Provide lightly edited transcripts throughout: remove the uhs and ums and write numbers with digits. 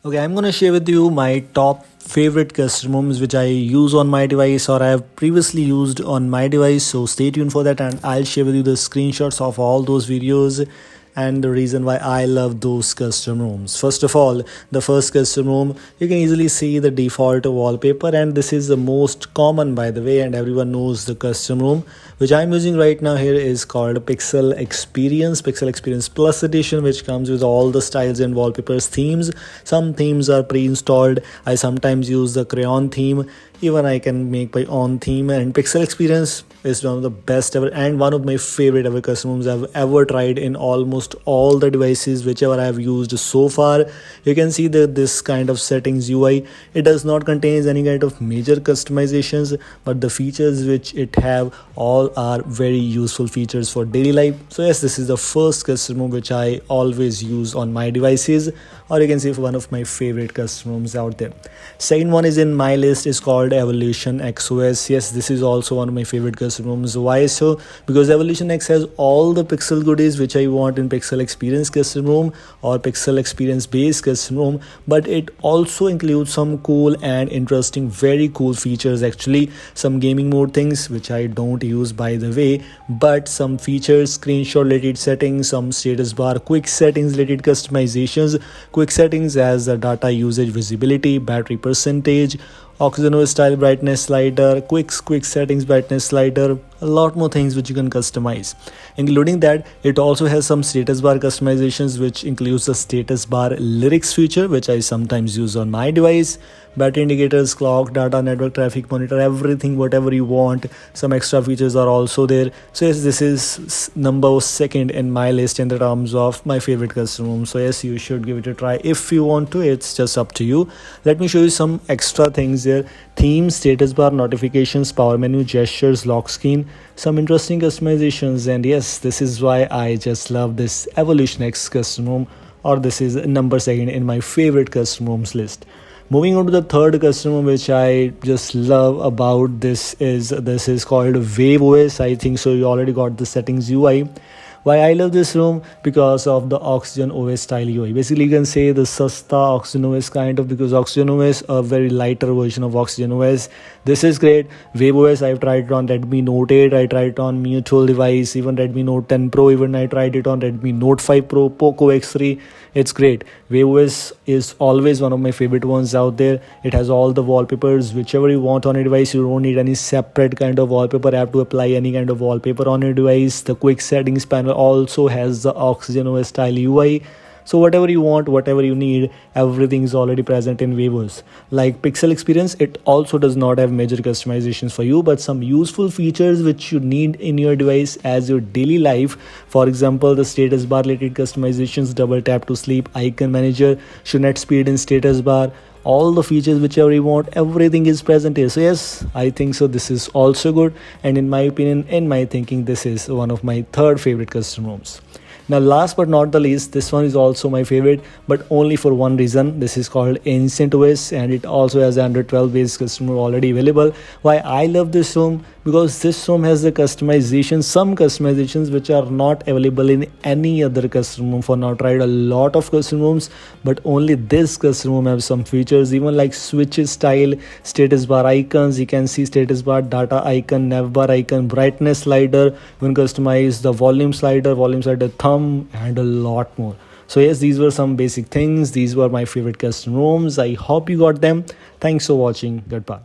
Okay, I'm gonna share with you my top favorite custom rooms which I use on my device or I have previously used on my device. So stay tuned for that and I'll share with you the screenshots of all those videos and the reason why I love those custom rooms. First of all, the first custom room, you can easily see the default wallpaper, and this is the most common by the way, and everyone knows the custom room which I'm using right now here is called Pixel Experience Plus Edition, which comes with all the styles and wallpapers themes. Some themes are pre-installed. I sometimes use the crayon theme. Even I can make my own theme, and Pixel Experience is one of the best ever and one of my favorite ever custom rooms I've ever tried in almost all the devices whichever I have used so far. You can see that this kind of settings UI, it does not contain any kind of major customizations, but the features which it have all are very useful features for daily life. So yes, this is the first custom room which I always use on my devices, or you can say one of my favorite custom rooms out there. Second one is in my list is called Evolution XOS. Yes, this is also one of my favorite custom rooms. Why so? Because Evolution X has all the pixel goodies which I want in Pixel Experience custom room or Pixel Experience based custom room, but it also includes some cool and interesting, very cool features actually. Some gaming mode things which I don't use by the way, but some features, screenshot related settings, some status bar quick settings related customizations, quick settings as the data usage visibility, battery percentage, OxygenOS style brightness slider, quick settings brightness slider, a lot more things which you can customize. Including that, it also has some status bar customizations which includes the status bar lyrics feature which I sometimes use on my device, battery indicators, clock, data, network traffic monitor, everything whatever you want. Some extra features are also there. So yes, this is number second in my list in the terms of my favorite custom room. So yes, you should give it a try if you want to. It's just up to you. Let me show you some extra things here. Theme, status bar, notifications, power menu, gestures, lock screen, some interesting customizations. And yes, this is why I just love this Evolution X custom room, or this is number second in my favorite custom rooms list. Moving on to the third custom room which I just love about this is called Wave OS. I think so you already got the settings UI. Why I love this room? Because of the OxygenOS style UI. Basically, you can say the Sasta OxygenOS kind of, because OxygenOS a very lighter version of OxygenOS. This is great. Wave OS, I've tried it on Redmi Note 8, I tried it on Mi 12 device, even Redmi Note 10 Pro, even I tried it on Redmi Note 5 Pro, Poco X3. It's great. Wave OS is always one of my favorite ones out there. It has all the wallpapers whichever you want on a device. You don't need any separate kind of wallpaper app to apply any kind of wallpaper on your device. The quick settings panel also has the OxygenOS style UI. So whatever you want, whatever you need, everything is already present in Wave OS. Like Pixel Experience, it also does not have major customizations for you, but some useful features which you need in your device as your daily life. For example, the status bar related customizations, double tap to sleep, icon manager, net speed in status bar, all the features whichever you want, everything is present here. So yes, I think so this is also good, and in my opinion, in my thinking, this is one of my third favorite custom rooms. Now last but not the least, this one is also my favorite, but only for one reason. This is called Ancient OS, and it also has Android 12 based custom room already available. Why I love this room? Because this room has the customization, some customizations which are not available in any other custom room. For now, tried a lot of custom rooms, but only this custom room has some features, even like switches style, status bar icons. You can see status bar, data icon, nav bar icon, brightness slider. You can customize the volume slider thumb, and a lot more. So yes, these were some basic things. These were my favorite custom rooms. I hope you got them. Thanks for watching. Goodbye.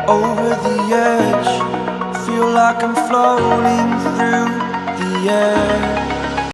Over the edge, feel like I'm floating through the air.